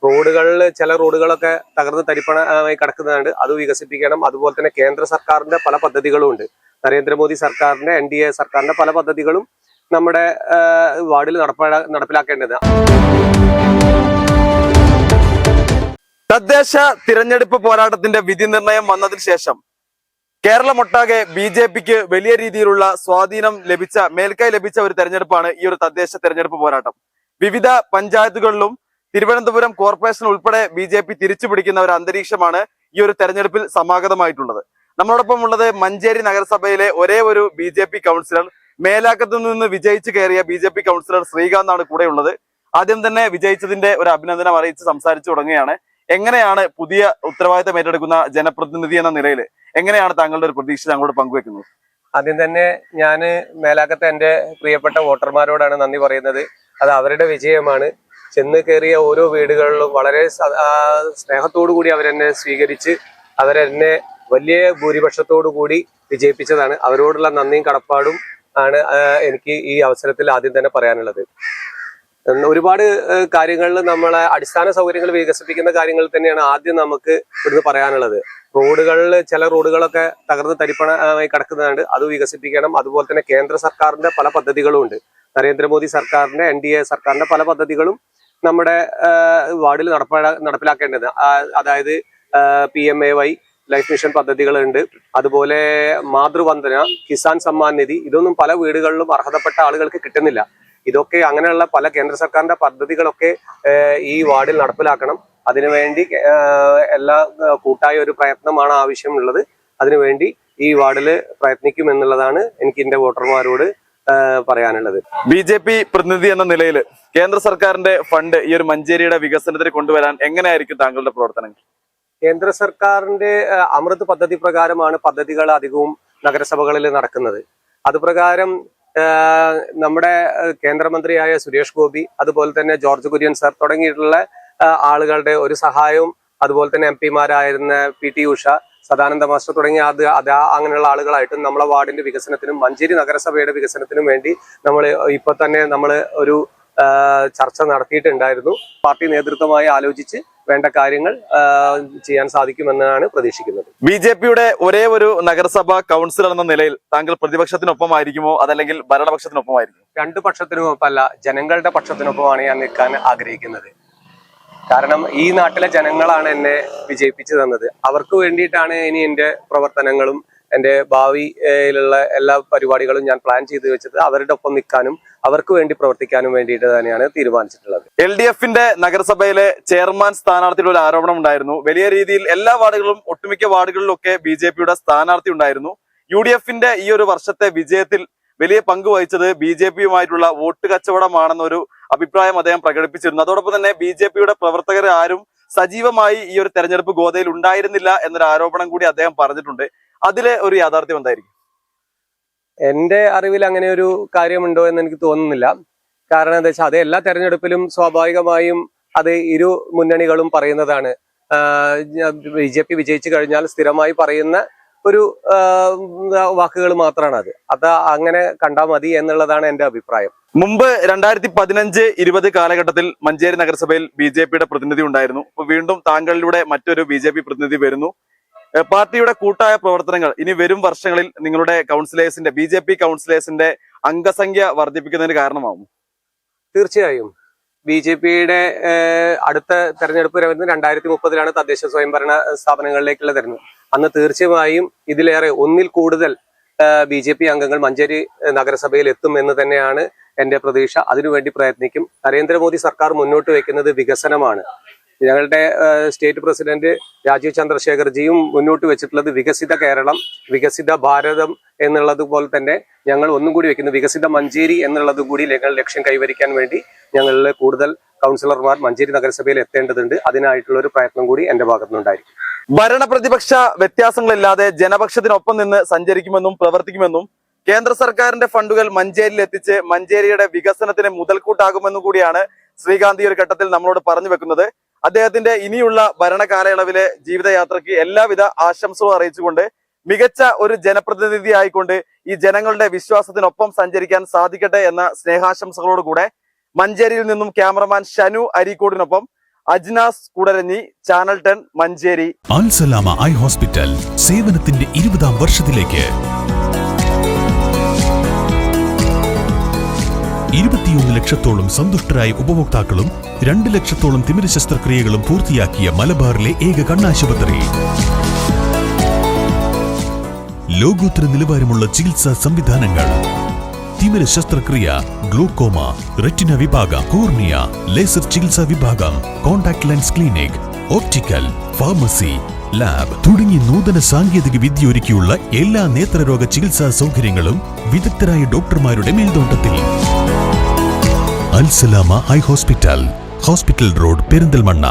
റോഡുകളിൽ ചില റോഡുകളൊക്കെ തകർന്ന് തരിപ്പണമായി കിടക്കുന്നുണ്ട്. അത് വികസിപ്പിക്കണം. അതുപോലെ തന്നെ കേന്ദ്ര സർക്കാരിന്റെ പല പദ്ധതികളും ഉണ്ട്. നരേന്ദ്രമോദി സർക്കാരിന്റെ NDA സർക്കാരിന്റെ പല പദ്ധതികളും നമ്മുടെ വാർഡിൽ നടപ്പിലാക്കേണ്ടത്. തദ്ദേശ തിരഞ്ഞെടുപ്പ് പോരാട്ടത്തിന്റെ വിധി നിർണയം വന്നതിന് ശേഷം കേരളമൊട്ടാകെ BJPക്ക് വലിയ രീതിയിലുള്ള സ്വാധീനം ലഭിച്ച, മേൽക്കൈ ലഭിച്ച ഒരു തെരഞ്ഞെടുപ്പാണ് ഈ ഒരു തദ്ദേശ തെരഞ്ഞെടുപ്പ് പോരാട്ടം. വിവിധ പഞ്ചായത്തുകളിലും തിരുവനന്തപുരം കോർപ്പറേഷൻ ഉൾപ്പെടെ BJP തിരിച്ചു പിടിക്കുന്ന ഒരു അന്തരീക്ഷമാണ് ഈ ഒരു തെരഞ്ഞെടുപ്പിൽ സമാഗതമായിട്ടുള്ളത്. നമ്മളോടൊപ്പം ഉള്ളത് മഞ്ചേരി നഗരസഭയിലെ ഒരേ ഒരു BJP കൗൺസിലർ, മേലാക്കത്തു നിന്ന് വിജയിച്ചു കയറിയ BJP കൗൺസിലർ ശ്രീകാന്ത് ആണ് കൂടെ ഉള്ളത്. ആദ്യം തന്നെ വിജയിച്ചതിന്റെ ഒരു അഭിനന്ദനം അറിയിച്ച് സംസാരിച്ചു തുടങ്ങുകയാണ്. എങ്ങനെയാണ് പുതിയ ഉത്തരവാദിത്തം ഏറ്റെടുക്കുന്ന ജനപ്രതിനിധി എന്ന നിലയിൽ എങ്ങനെയാണ് താങ്കളുടെ ഒരു പ്രതീക്ഷ ഞങ്ങളോട് പങ്കുവെക്കുന്നത്? ആദ്യം തന്നെ ഞാൻ മേലാക്കത്തെ എൻ്റെ പ്രിയപ്പെട്ട വോട്ടർമാരോടാണ് നന്ദി പറയുന്നത്. അത് അവരുടെ വിജയമാണ്. ചെന്ന് കയറിയ ഓരോ വീടുകളിലും വളരെ സ്നേഹത്തോടു കൂടി അവരെന്നെ സ്വീകരിച്ച് അവരെന്നെ വലിയ ഭൂരിപക്ഷത്തോടു കൂടി വിജയിപ്പിച്ചതാണ്. അവരോടുള്ള നന്ദിയും കടപ്പാടും ആണ് എനിക്ക് ഈ അവസരത്തിൽ ആദ്യം തന്നെ പറയാനുള്ളത്. ഒരുപാട് കാര്യങ്ങളിൽ നമ്മളെ അടിസ്ഥാന സൗകര്യങ്ങൾ വികസിപ്പിക്കുന്ന കാര്യങ്ങളിൽ തന്നെയാണ് ആദ്യം നമുക്ക് ഇവിടുന്ന് പറയാനുള്ളത്. റോഡുകളിൽ ചില റോഡുകളൊക്കെ തകർന്ന് തരിപ്പണമായി കിടക്കുന്നുണ്ട്. അത് വികസിപ്പിക്കണം. അതുപോലെ തന്നെ കേന്ദ്ര സർക്കാരിന്റെ പല പദ്ധതികളും ഉണ്ട്. നരേന്ദ്രമോദി സർക്കാരിന്റെ NDA സർക്കാരിന്റെ പല പദ്ധതികളും നമ്മുടെ വാർഡിൽ നടപ്പിലാക്കേണ്ടത്. അതായത് PMAY ലൈഫ് മിഷൻ പദ്ധതികളുണ്ട്. അതുപോലെ മാതൃവന്ദന, കിസാൻ സമ്മാൻ നിധി, ഇതൊന്നും പല വീടുകളിലും അർഹതപ്പെട്ട ആളുകൾക്ക് കിട്ടുന്നില്ല. ഇതൊക്കെ അങ്ങനെയുള്ള പല കേന്ദ്ര സർക്കാരിന്റെ പദ്ധതികളൊക്കെ ഈ വാർഡിൽ നടപ്പിലാക്കണം. അതിനുവേണ്ടി എല്ലാ കൂട്ടായ ഒരു പ്രയത്നമാണ് ആവശ്യമുള്ളത്. അതിനുവേണ്ടി ഈ വാർഡിൽ പ്രയത്നിക്കും എന്നുള്ളതാണ് എനിക്ക് എന്റെ വോട്ടർമാരോട് പറയാനുള്ളത്. BJP പ്രതിനിധി എന്ന നിലയിൽ കേന്ദ്ര സർക്കാരിന്റെ ഫണ്ട് ഈ ഒരു മഞ്ചേരിയുടെ വികസനത്തിന് കൊണ്ടുവരാൻ എങ്ങനെയായിരിക്കും താങ്കളുടെ പ്രവർത്തനങ്ങൾ? കേന്ദ്ര സർക്കാരിന്റെ അമൃത് പദ്ധതി പ്രകാരമാണ് പദ്ധതികൾ അധികവും നഗരസഭകളിൽ നടക്കുന്നത്. അതുപ്രകാരം നമ്മുടെ കേന്ദ്രമന്ത്രിയായ സുരേഷ് ഗോപി, അതുപോലെ തന്നെ ജോർജ് കുര്യൻ സർ തുടങ്ങിയിട്ടുള്ള ആളുകളുടെ ഒരു സഹായവും, അതുപോലെ തന്നെ MP മാരായിരുന്ന PT Usha, Sadananda master തുടങ്ങിയ അങ്ങനെയുള്ള ആളുകളായിട്ടും നമ്മളെ വാർഡിന്റെ വികസനത്തിനും മഞ്ചേരി നഗരസഭയുടെ വികസനത്തിനും വേണ്ടി ഇപ്പൊ തന്നെ നമ്മൾ ഒരു ചർച്ച നടത്തിയിട്ടുണ്ടായിരുന്നു. പാർട്ടി നേതൃത്വമായി ആലോചിച്ച് വേണ്ട കാര്യങ്ങൾ ചെയ്യാൻ സാധിക്കുമെന്നാണ് പ്രതീക്ഷിക്കുന്നത്. BJPയുടെ ഒരേ ഒരു നഗരസഭ കൗൺസിലർ എന്ന നിലയിൽ താങ്കൾ പ്രതിപക്ഷത്തിനൊപ്പമായിരിക്കുമോ അതല്ലെങ്കിൽ ഭരണപക്ഷത്തിനൊപ്പമായിരിക്കും? രണ്ടു പക്ഷത്തിനുമൊപ്പമല്ല, ജനങ്ങളുടെ പക്ഷത്തിനൊപ്പമാണ് ഞാൻ നിൽക്കാൻ ആഗ്രഹിക്കുന്നത്. കാരണം ഈ നാട്ടിലെ ജനങ്ങളാണ് എന്നെ വിജയിപ്പിച്ചു തന്നത്. അവർക്ക് വേണ്ടിയിട്ടാണ് ഇനി എന്റെ പ്രവർത്തനങ്ങളും എന്റെ ഭാവിയിലുള്ള എല്ലാ പരിപാടികളും ഞാൻ പ്ലാൻ ചെയ്ത് വെച്ചത്. അവരുടെ ഒപ്പം നിൽക്കാനും അവർക്ക് വേണ്ടി പ്രവർത്തിക്കാനും വേണ്ടിയിട്ട് തന്നെയാണ് തീരുമാനിച്ചിട്ടുള്ളത്. LDFന്റെ നഗരസഭയിലെ ചെയർമാൻ സ്ഥാനാർത്ഥിയുടെ ഒരു ആരോപണം ഉണ്ടായിരുന്നു. വലിയ രീതിയിൽ എല്ലാ വാർഡുകളിലും, ഒട്ടുമിക്ക വാർഡുകളിലൊക്കെ BJPയുടെ സ്ഥാനാർത്ഥി ഉണ്ടായിരുന്നു. UDFന്റെ ഈ ഒരു വർഷത്തെ വിജയത്തിൽ വലിയ പങ്ക് വഹിച്ചത് BJPയുമായിട്ടുള്ള വോട്ട് കച്ചവടമാണെന്നൊരു അഭിപ്രായം അദ്ദേഹം പ്രകടിപ്പിച്ചിരുന്നു. അതോടൊപ്പം തന്നെ BJPയുടെ പ്രവർത്തകർ ആരും സജീവമായി ഈ ഒരു തെരഞ്ഞെടുപ്പ് ഗോതയിൽ ഉണ്ടായിരുന്നില്ല എന്നൊരു ആരോപണം കൂടി അദ്ദേഹം പറഞ്ഞിട്ടുണ്ട്. അതിലെ ഒരു യാഥാർത്ഥ്യം എന്തായിരിക്കും? എന്റെ അറിവിൽ അങ്ങനെ ഒരു കാര്യമുണ്ടോ എന്ന് എനിക്ക് തോന്നുന്നില്ല. കാരണം എന്താ വെച്ചാൽ അത് എല്ലാ തെരഞ്ഞെടുപ്പിലും സ്വാഭാവികമായും അത് ഇരു മുന്നണികളും പറയുന്നതാണ്. BJP വിജയിച്ചു കഴിഞ്ഞാൽ സ്ഥിരമായി പറയുന്ന ഒരു വാക്കുകൾ മാത്രമാണ് അത് അങ്ങനെ കണ്ടാൽ മതി എന്നുള്ളതാണ് എന്റെ അഭിപ്രായം. മുമ്പ് 2015-20 കാലഘട്ടത്തിൽ മഞ്ചേരി നഗരസഭയിൽ BJPയുടെ പ്രതിനിധി ഉണ്ടായിരുന്നു. ഇപ്പൊ വീണ്ടും താങ്കളിലൂടെ മറ്റൊരു BJP പ്രതിനിധി വരുന്നു. പാർട്ടിയുടെ കൂട്ടായ പ്രവർത്തനങ്ങൾ ഇനി വരും വർഷങ്ങളിൽ നിങ്ങളുടെ കൗൺസിലേഴ്സിന്റെ, BJP കൗൺസിലേഴ്സിന്റെ അംഗസംഖ്യ വർദ്ധിപ്പിക്കുന്നതിന് കാരണമാകും? തീർച്ചയായും. BJPയുടെ അടുത്ത തെരഞ്ഞെടുപ്പ് വരുന്നത് 2030-ലാണ് തദ്ദേശ സ്വയംഭരണ സ്ഥാപനങ്ങളിലേക്കുള്ള തെരഞ്ഞെടുപ്പ്. അന്ന് തീർച്ചയായും ഇതിലേറെ ഒന്നിൽ കൂടുതൽ BJP അംഗങ്ങൾ മഞ്ചേരി നഗരസഭയിൽ എത്തും എന്ന് തന്നെയാണ് എന്റെ പ്രതീക്ഷ. അതിനുവേണ്ടി പ്രയത്നിക്കും. നരേന്ദ്രമോദി സർക്കാർ മുന്നോട്ട് വയ്ക്കുന്നത് വികസനമാണ്. ഞങ്ങളുടെ സ്റ്റേറ്റ് പ്രസിഡന്റ് രാജീവ് ചന്ദ്രശേഖർജിയും മുന്നോട്ട് വെച്ചിട്ടുള്ളത് വികസിത കേരളം, വികസിത ഭാരതം എന്നുള്ളത് പോലെ തന്നെ ഞങ്ങൾ ഒന്നും കൂടി വെക്കുന്നു വികസിത മഞ്ചേരി എന്നുള്ളത് കൂടി ഞങ്ങൾ ലക്ഷ്യം കൈവരിക്കാൻ വേണ്ടി ഞങ്ങളിൽ കൂടുതൽ കൗൺസിലർമാർ മഞ്ചേരി നഗരസഭയിൽ എത്തേണ്ടതുണ്ട്. അതിനായിട്ടുള്ള ഒരു പ്രയത്നം കൂടി എന്റെ ഭാഗത്തുനിന്നുണ്ടായിരിക്കും. ഭരണ പ്രതിപക്ഷ വ്യത്യാസങ്ങളില്ലാതെ ജനപക്ഷത്തിനൊപ്പം നിന്ന് സഞ്ചരിക്കുമെന്നും പ്രവർത്തിക്കുമെന്നും കേന്ദ്ര സർക്കാരിന്റെ ഫണ്ടുകൾ മഞ്ചേരിയിൽ എത്തിച്ച് മഞ്ചേരിയുടെ വികസനത്തിന് മുതൽക്കൂട്ടാകുമെന്നും കൂടിയാണ് ശ്രീകാന്ത് ഈ ഒരു ഘട്ടത്തിൽ നമ്മളോട് പറഞ്ഞു വെക്കുന്നത്. അദ്ദേഹത്തിന്റെ ഇനിയുള്ള ഭരണകാലയളവിലെ ജീവിതയാത്രയ്ക്ക് എല്ലാവിധ ആശംസകളും അറിയിച്ചുകൊണ്ട് മികച്ച ഒരു ജനപ്രതിനിധി ആയിക്കൊണ്ട് ഈ ജനങ്ങളുടെ വിശ്വാസത്തിനൊപ്പം സഞ്ചരിക്കാൻ സാധിക്കട്ടെ എന്ന സ്നേഹാശംസകളോടുകൂടെ മഞ്ചേരിയിൽ നിന്നും ക്യാമറമാൻ ഷനു അരീക്കോടിനൊപ്പം Ajnas Koodaranji, channel 10 Manjeri. Alsalama eye hospital സേവനത്തിന്റെ 20ാം വർഷത്തിലേക്ക്. 21 ലക്ഷത്തോളം സന്തുഷ്ടരായ ഉപഭോക്താക്കളും 2 ലക്ഷത്തോളം തിമിര ശസ്ത്രക്രിയകളും പൂർത്തിയാക്കിയ മലബാറിലെ ഏക കണ്ണാശുപത്രി. ലോകോത്തര നിലവാരമുള്ള ചികിത്സാ സംവിധാനങ്ങൾ, തിമിര ശസ്ത്രക്രിയ, ഗ്ലൂക്കോമ, റെറ്റിന വിഭാഗം, കോർണിയ, ലേസർ ചികിത്സാ വിഭാഗം, contact lens clinic, optical, pharmacy, lab തുടങ്ങി നൂതന സാങ്കേതിക വിദ്യ ഒരുക്കിയുള്ള എല്ലാ നേത്രരോഗ ചികിത്സാ സൗകര്യങ്ങളും വിദഗ്ധരായ ഡോക്ടർമാരുടെ മേൽനോട്ടത്തിൽ. Al Salama eye hospital, hospital road, Perinthalmanna.